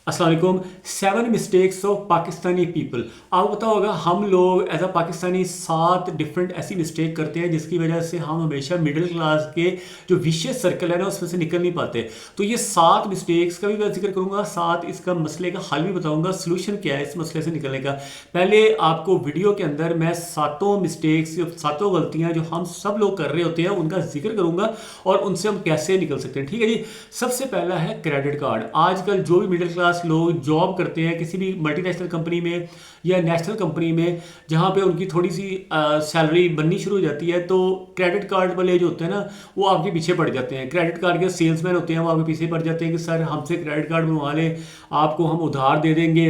अस्सलाम वालेकुम। 7 mistakes of Pakistani people. आपको पता होगा हम लोग एज अ पाकिस्तानी 7 डिफरेंट ऐसी मिस्टेक करते हैं जिसकी वजह से हम हमेशा मिडिल क्लास के जो विशियस सर्कल है ना उसमें से निकल नहीं पाते। तो ये 7 मिस्टेक्स का भी मैं जिक्र करूंगा, साथ इसका मसले का हल भी बताऊंगा, सोल्यूशन क्या है इस मसले से निकलने का। पहले आपको वीडियो के अंदर मैं सातों मिस्टेक्स, सातों गलतियां जो हम सब लोग कर रहे होते हैं उनका जिक्र करूंगा और उनसे हम कैसे निकल सकते हैं। ठीक है जी। सबसे पहला है क्रेडिट कार्ड। आजकल जो भी मिडिल क्लास लोग जॉब करते हैं किसी भी मल्टीनेशनल कंपनी में या नेशनल कंपनी में जहाँ पे उनकी थोड़ी सी सैलरी बननी शुरू हो जाती है, तो क्रेडिट कार्ड वाले जो होते हैं ना वो आपके पीछे पड़ जाते हैं। क्रेडिट कार्ड के सेल्समैन होते हैं वो आपके पीछे पड़ जाते हैं कि सर हमसे क्रेडिट कार्ड बनवा लें, आपको हम उधार दे देंगे,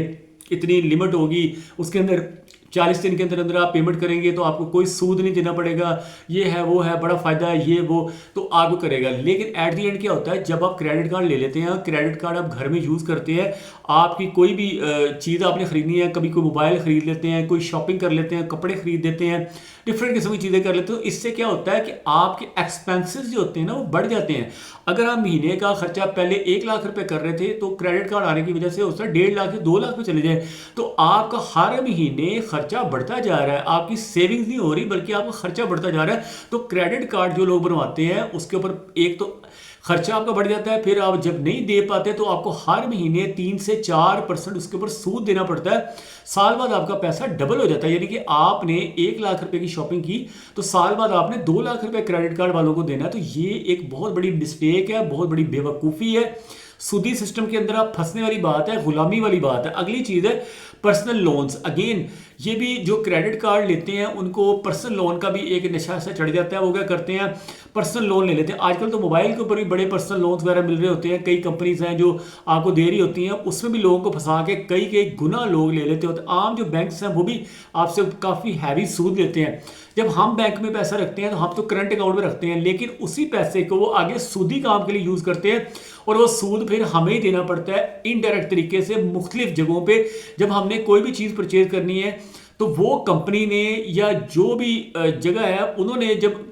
इतनी लिमिट होगी, उसके अंदर 40 दिन के अंदर अंदर आप पेमेंट करेंगे तो आपको कोई सूद नहीं देना पड़ेगा, ये है वो है, बड़ा फ़ायदा है ये वो, तो आपको करेगा। लेकिन एट दी एंड क्या होता है, जब आप क्रेडिट कार्ड ले लेते हैं, क्रेडिट कार्ड आप घर में यूज़ करते हैं, आपकी कोई भी चीज़ आपने ख़रीदनी है, कभी कोई मोबाइल ख़रीद लेते हैं, कोई शॉपिंग कर लेते हैं, कपड़े ख़रीद देते हैं, डिफरेंट किस्म की चीज़ें कर लेते हो, इससे क्या होता है कि आपके एक्सपेंसेस जो होते हैं ना वो बढ़ जाते हैं। अगर आप महीने का खर्चा पहले 1 लाख रुपए कर रहे थे तो क्रेडिट कार्ड आने की वजह से उसका 1.5 लाख से 2 लाख पे चले जाए, तो आपका हर महीने खर्चा बढ़ता जा रहा है, आपकी सेविंग्स नहीं हो रही बल्कि आपका खर्चा बढ़ता जा रहा है। तो क्रेडिट कार्ड जो लोग बनवाते हैं उसके ऊपर एक तो खर्चा आपका बढ़ जाता है, फिर आप जब नहीं दे पाते तो आपको हर महीने 3 से 4% उसके ऊपर सूद देना पड़ता है। साल बाद आपका पैसा डबल हो जाता है, यानी कि आपने 1 लाख रुपए की शॉपिंग की तो साल बाद आपने 2 लाख रुपए क्रेडिट कार्ड वालों को देना है। तो ये एक बहुत बड़ी मिस्टेक है, बहुत बड़ी बेवकूफ़ी है। सूदी सिस्टम के अंदर आप फंसने वाली बात है, गुलामी वाली बात है। अगली चीज़ है पर्सनल लोन्स। अगेन ये भी जो क्रेडिट कार्ड लेते हैं उनको पर्सनल लोन का भी एक नशा सा चढ़ जाता है। वो क्या करते हैं, पर्सनल लोन ले लेते हैं। आजकल तो मोबाइल के ऊपर भी बड़े पर्सनल लोन्स वगैरह मिल रहे होते हैं, कई कंपनीज हैं जो आपको दे रही होती हैं, उसमें भी लोगों को फंसा के कई कई गुना लोग ले लेते होते हैं। आम जो बैंक्स हैं वो भी आपसे काफ़ी हैवी सूद लेते हैं। जब हम बैंक में पैसा रखते हैं तो हम तो करंट अकाउंट में रखते हैं, लेकिन उसी पैसे को वो आगे सूदी काम के लिए यूज़ करते हैं और वो सूद फिर हमें ही देना पड़ता है इनडायरेक्ट तरीके से मुख्तलिफ जगहों पे। जब हमने कोई भी चीज़ परचेज करनी है तो वो कंपनी ने या जो भी जगह है उन्होंने जब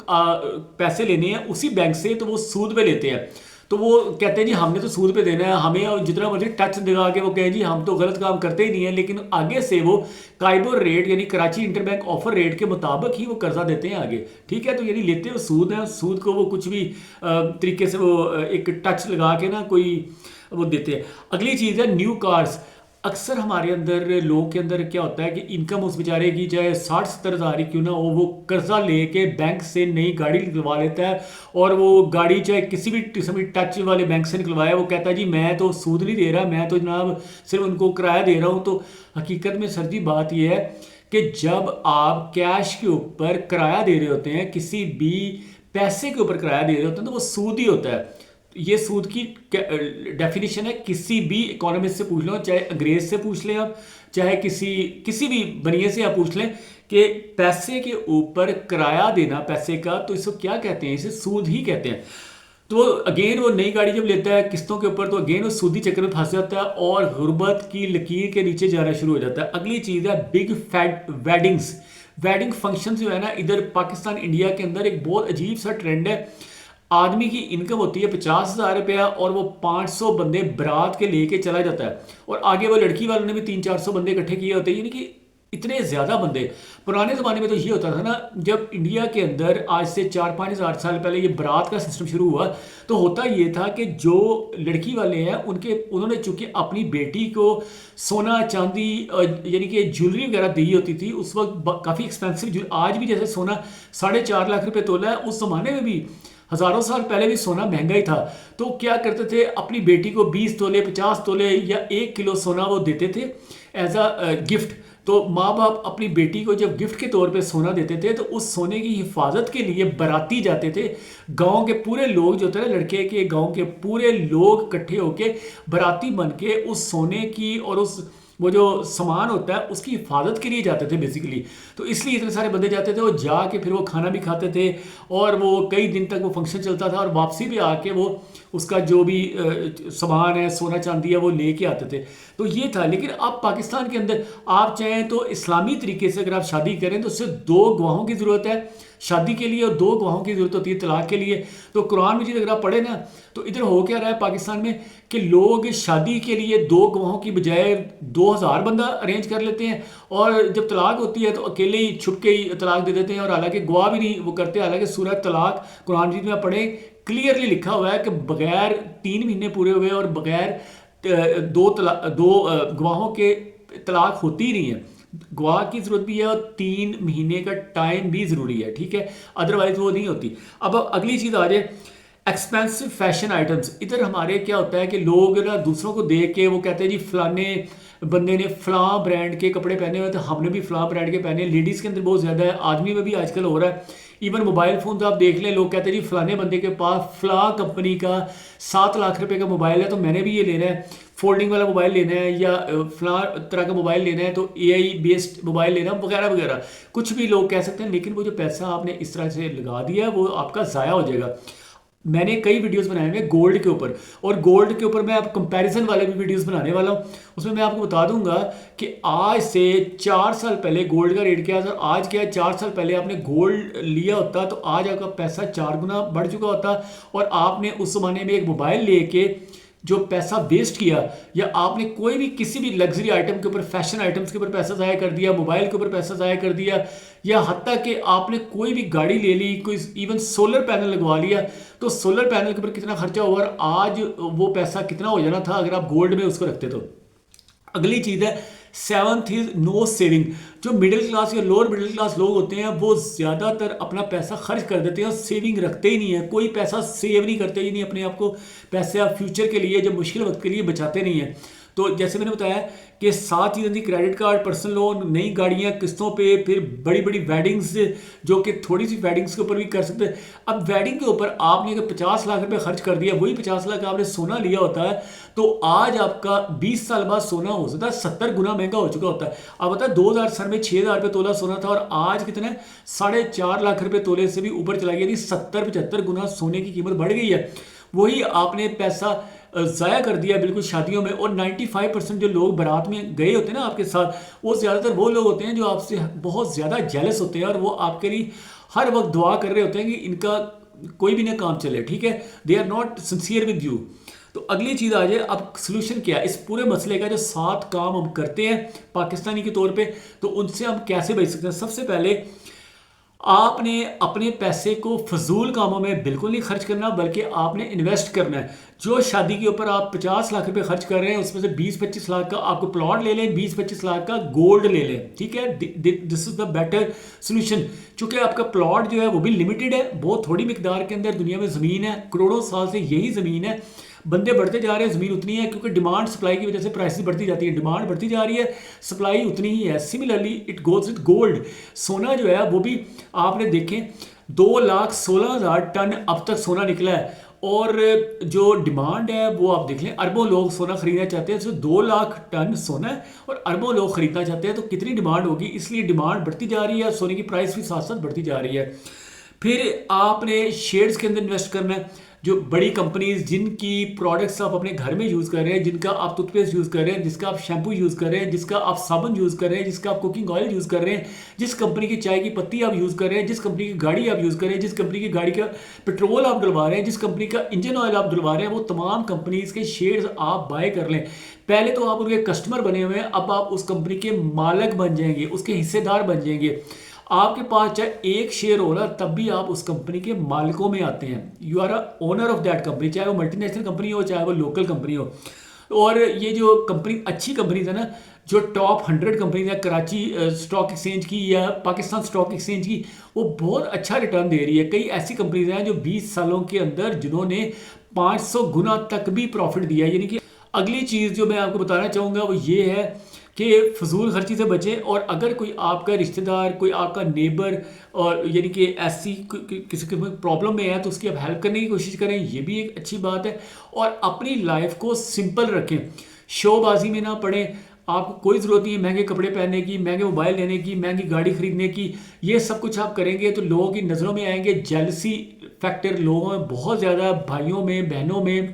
पैसे लेने हैं उसी बैंक से तो वो सूद पे लेते हैं। तो वो कहते हैं जी हमने तो सूद पे देना है, हमें और जितना मर्जी टच दिखा के वो कहें जी हम तो गलत काम करते ही नहीं है, लेकिन आगे से वो काइबोर रेट यानी कराची इंटरबैंक ऑफर रेट के मुताबिक ही वो कर्जा देते हैं आगे। ठीक है, तो यानी लेते हो सूद है, सूद को वो कुछ भी तरीके से वो एक टच लगा के ना कोई वो देते हैं। अगली चीज़ है न्यू कार्स। अक्सर हमारे अंदर लोगों के अंदर क्या होता है कि इनकम उस बेचारे की चाहे 60-70 हज़ार ही क्यों ना हो, वो कर्जा लेके बैंक से नई गाड़ी निकलवा लेता है और वो गाड़ी चाहे किसी भी किस्म की टच वाले बैंक से निकलवाया, वो कहता है जी मैं तो सूद नहीं दे रहा, मैं तो जनाब सिर्फ उनको किराया दे रहा हूँ। तो हकीकत में सर जी बात यह है कि जब आप कैश के ऊपर किराया दे रहे होते हैं, किसी भी पैसे के ऊपर किराया दे रहे होते हैं, तो वो सूद ही होता है। ये सूद की डेफिनेशन है, किसी भी इकोनॉमिस्ट से पूछ लो, चाहे अंग्रेज से पूछ लें आप, चाहे किसी भी बनिए से आप पूछ लें कि पैसे के ऊपर किराया देना पैसे का, तो इसको क्या कहते हैं, इसे सूद ही कहते हैं। तो अगेन वो नई गाड़ी जब लेता है किस्तों के ऊपर तो अगेन वो सूदी चक्कर में फंस जाता है और गुर्बत की लकीर के नीचे जाना शुरू हो जाता है। अगली चीज़ है big fat weddings. Wedding function जो है ना, इधर पाकिस्तान इंडिया के अंदर एक बहुत अजीब सा ट्रेंड है। आदमी की इनकम होती है 50,000 रुपया और वो 500 बंदे बारात के लेके चला जाता है और आगे वो लड़की वालों ने भी 300-400 बंदे इकट्ठे किए होते हैं, यानी कि इतने ज़्यादा बंदे। पुराने ज़माने में तो ये होता था ना, जब इंडिया के अंदर आज से 4-5 हज़ार साल पहले ये बारात का सिस्टम शुरू हुआ तो होता ये था कि जो लड़की वाले हैं उन्होंने चूंकि अपनी बेटी को सोना चांदी यानी कि ज्वेलरी वगैरह दी होती थी उस वक्त काफ़ी एक्सपेंसिव। आज भी जैसे सोना 4.5 लाख रुपए तोला है, उस ज़माने में भी हज़ारों साल पहले भी सोना महंगा ही था। तो क्या करते थे, अपनी बेटी को 20 तोले 50 तोले या 1 किलो सोना वो देते थे एज अ गिफ्ट। तो माँ बाप अपनी बेटी को जब गिफ्ट के तौर पे सोना देते थे तो उस सोने की हिफाजत के लिए बाराती जाते थे। गांव के पूरे लोग जो थे ना, लड़के के गांव के पूरे लोग इकट्ठे होके बाराती बन के उस सोने की और उस वो जो सामान होता है उसकी हिफाजत के लिए जाते थे बेसिकली। तो इसलिए इतने सारे बंदे जाते थे, वो जाके फिर वो खाना भी खाते थे और वो कई दिन तक वो फंक्शन चलता था और वापसी भी आके वो उसका जो भी सामान है, सोना चांदी है, वो लेके आते थे। तो ये था। लेकिन अब पाकिस्तान के अंदर आप चाहें तो इस्लामी तरीके से अगर आप शादी करें तो उससे 2 गवाहों की ज़रूरत है शादी के लिए, और 2 गवाहों की ज़रूरत होती है तलाक के लिए। तो कुरान मजीद अगर आप पढ़े ना, तो इधर हो क्या रहा है पाकिस्तान में कि लोग शादी के लिए 2 गवाहों की बजाय 2000 बंदा अरेंज कर लेते हैं, और जब तलाक होती है तो अकेले ही छुप के ही तलाक दे देते हैं, और हालांकि गवाह भी नहीं वो करते। हालांकि सूरह तलाक कुरान मजीद में आप पढ़े, क्लियरली लिखा हुआ है कि बगैर 3 महीने पूरे हुए और बगैर दो गवाहों के तलाक होती ही नहीं है। गवाह की जरूरत भी है और 3 महीने का टाइम भी ज़रूरी है, ठीक है, अदरवाइज वो नहीं होती। अब अगली चीज़ आ जाए, एक्सपेंसिव फैशन आइटम्स। इधर हमारे क्या होता है कि लोग ना दूसरों को देख के वो कहते हैं जी फलाने बंदे ने फलां ब्रांड के कपड़े पहने हुए तो हमने भी फलां ब्रांड के पहने। लेडीज़ के अंदर बहुत ज़्यादा है, आदमी में भी आजकल हो रहा है। इवन मोबाइल फ़ोन तो आप देख लें, लोग कहते हैं जी फलाने बंदे के पास फलां कंपनी का 7 लाख रुपए का मोबाइल है तो मैंने भी ये लेना है, फोल्डिंग वाला मोबाइल लेना है, या फलां तरह का मोबाइल लेना है, तो एआई बेस्ड मोबाइल लेना, वगैरह वगैरह कुछ भी लोग कह सकते हैं। लेकिन वो जो पैसा आपने इस तरह से लगा दिया है वो आपका ज़ाया हो जाएगा। मैंने कई वीडियोस बनाए हुए गोल्ड के ऊपर, और गोल्ड के ऊपर मैं अब कंपैरिजन वाले भी वीडियोस बनाने वाला हूँ। उसमें मैं आपको बता दूंगा कि आज से 4 साल पहले गोल्ड का रेट क्या है और आज क्या है। 4 साल पहले आपने गोल्ड लिया होता तो आज आपका पैसा 4 गुना बढ़ चुका होता, और आपने उस जमाने में एक मोबाइल लेके जो पैसा वेस्ट किया, या आपने कोई भी किसी भी लग्जरी आइटम के ऊपर, फैशन आइटम्स के ऊपर पैसा ज़ाया कर दिया, मोबाइल के ऊपर पैसा ज़ाया कर दिया, या हत्ता कि आपने कोई भी गाड़ी ले ली, कोई इवन सोलर पैनल लगवा लिया, तो सोलर पैनल के ऊपर कितना खर्चा हुआ और आज वो पैसा कितना हो जाना था अगर आप गोल्ड में उसको रखते तो। अगली चीज़ है 7th इज नो सेविंग। जो मिडिल क्लास या लोअर मिडिल क्लास लोग होते हैं वो ज़्यादातर अपना पैसा खर्च कर देते हैं और सेविंग रखते ही नहीं है। कोई पैसा सेव नहीं करते ही नहीं, अपने आप को पैसे आप फ्यूचर के लिए, जब मुश्किल वक्त के लिए बचाते नहीं हैं। तो जैसे मैंने बताया कि 7 चीज़ें थी, क्रेडिट कार्ड, पर्सनल लोन, नई गाड़ियाँ किस्तों पे, फिर बड़ी बड़ी वेडिंग्स, जो कि थोड़ी सी वेडिंग्स के ऊपर भी कर सकते हैं। अब वेडिंग के ऊपर आपने अगर 50 लाख रुपए खर्च कर दिया, वही 50 लाख आपने सोना लिया होता है, तो आज आपका 20 साल बाद सोना हो सकता है 70 गुना महंगा हो चुका होता है। अब बता 2000 में 6000 रुपये तोला सोना था और आज कितना है, 4.5 लाख रुपए तोले से भी ऊपर चला गया। 70-75 गुना सोने की कीमत बढ़ गई है। वही आपने पैसा ज़ाया कर दिया बिल्कुल शादियों में। और 95% जो लोग बारात में गए होते हैं ना आपके साथ, वो ज़्यादातर वो लोग होते हैं जो आपसे बहुत ज़्यादा जेलस होते हैं और वो आपके लिए हर वक्त दुआ कर रहे होते हैं कि इनका कोई भी ना काम चले, ठीक है। They are not sincere with you. तो अगली चीज़ आ जाए, अब सोल्यूशन क्या है इस पूरे मसले का। जो 7 काम हम करते हैं पाकिस्तानी के तौर पे, तो उनसे हम कैसे बच सकते हैं। सबसे पहले आपने अपने पैसे को फजूल कामों में बिल्कुल नहीं खर्च करना, बल्कि आपने इन्वेस्ट करना है। जो शादी के ऊपर आप 50 लाख रुपए खर्च कर रहे हैं, उसमें से 20-25 लाख का आपको प्लॉट ले लें, 20-25 लाख का गोल्ड ले लें, ठीक है। This is the better solution. चूंकि आपका प्लॉट जो है वो भी लिमिटेड है, बहुत थोड़ी मिकदार के अंदर दुनिया में ज़मीन है, करोड़ों साल से यही ज़मीन है। बंदे बढ़ते जा रहे हैं, ज़मीन उतनी है, क्योंकि डिमांड सप्लाई की वजह से प्राइसेस बढ़ती जाती है। डिमांड बढ़ती जा रही है, सप्लाई उतनी ही है। Similarly it goes with gold. सोना जो है वो भी आपने देखें 2,16,000 टन अब तक सोना निकला है, और जो डिमांड है वो आप देख लें, अरबों लोग सोना खरीदना चाहते हैं। तो 2 लाख टन सोना है और अरबों लोग खरीदना चाहते हैं, तो कितनी डिमांड होगी। इसलिए डिमांड बढ़ती जा रही है, सोने की प्राइस भी साथ साथ बढ़ती जा रही है। फिर आपने शेयर्स के अंदर इन्वेस्ट करना है। जो बड़ी कंपनीज जिनकी प्रोडक्ट्स आप अपने घर में यूज़ कर रहे हैं, जिनका आप टूथपेस्ट यूज़ कर रहे हैं, जिसका आप शैम्पू यूज़ कर रहे हैं, जिसका आप साबुन यूज़ कर रहे हैं, जिसका आप कुकिंग ऑयल यूज़ कर रहे हैं, जिस कंपनी की चाय की पत्ती आप यूज़ कर रहे हैं, जिस कंपनी की गाड़ी आप यूज़ कर रहे हैं, जिस कंपनी की गाड़ी का पेट्रोल आप डलवा रहे हैं, जिस कंपनी का इंजन ऑयल आप डलवा रहे हैं, वो तमाम कंपनीज के शेयर्स आप बाय कर लें। पहले तो आप उनके कस्टमर बने हुए हैं, अब आप उस कंपनी के मालिक बन जाएंगे, उसके हिस्सेदार बन जाएंगे। आपके पास चाहे एक शेयर हो रहा तब भी आप उस कंपनी के मालिकों में आते हैं। You are a owner of that company, चाहे वो मल्टीनेशनल कंपनी हो चाहे वो लोकल कंपनी हो। और ये जो कंपनी अच्छी कंपनीज है ना, जो टॉप 100 कंपनीज है कराची स्टॉक एक्सचेंज की या पाकिस्तान स्टॉक एक्सचेंज की, वो बहुत अच्छा रिटर्न दे रही है। कई ऐसी कंपनीज हैं जो 20 सालों के अंदर जिन्होंने 500 गुना तक भी प्रॉफिट दिया है। यानी कि अगली चीज़ जो मैं आपको बताना चाहूँगा वो ये है कि फजूल खर्ची से बचें। और अगर कोई आपका रिश्तेदार, कोई आपका नेबर और यानी कि ऐसी किसी की प्रॉब्लम में है तो उसकी आप हेल्प करने की कोशिश करें, ये भी एक अच्छी बात है। और अपनी लाइफ को सिंपल रखें, शोबाजी में ना पड़ें। आपको कोई ज़रूरत नहीं है महंगे कपड़े पहनने की, महंगे मोबाइल लेने की, महंगी गाड़ी खरीदने की। ये सब कुछ आप करेंगे तो लोगों की नज़रों में आएंगे। जेलसी फैक्टर लोगों में बहुत ज़्यादा, भाइयों में, बहनों में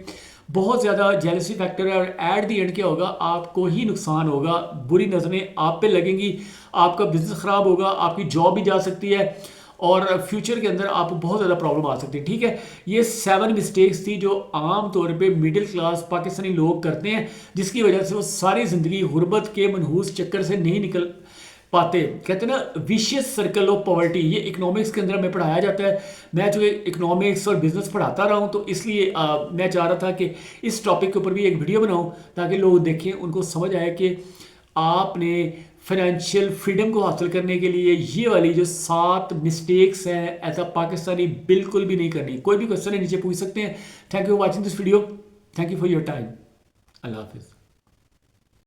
बहुत ज़्यादा जेलसी फैक्टर है। और एट दी एंड क्या होगा, आपको ही नुकसान होगा, बुरी नज़रें आप पे लगेंगी, आपका बिजनेस ख़राब होगा, आपकी जॉब भी जा सकती है और फ्यूचर के अंदर आपको बहुत ज़्यादा प्रॉब्लम आ सकती है। ठीक है, ये 7 मिस्टेक्स थी जो आम तौर पे मिडिल क्लास पाकिस्तानी लोग करते हैं, जिसकी वजह से वो सारी ज़िंदगी गुर्बत के मनहूस चक्कर से नहीं निकल पाते। कहते हैं ना विशियस सर्कल ऑफ पॉवर्टी, ये इकोनॉमिक्स के अंदर हमें पढ़ाया जाता है। मैं जो इकोनॉमिक्स और बिजनेस पढ़ाता रहा हूँ, तो इसलिए मैं चाह रहा था कि इस टॉपिक के ऊपर भी एक वीडियो बनाऊँ ताकि लोग देखें, उनको समझ आए कि आपने फाइनेंशियल फ्रीडम को हासिल करने के लिए ये वाली जो 7 मिस्टेक्स हैं एज अ पाकिस्तानी बिल्कुल भी नहीं करनी। कोई भी क्वेश्चन है नीचे पूछ सकते हैं। Thank you for watching this video, thank you for your time. अल्लाह हाफिज़।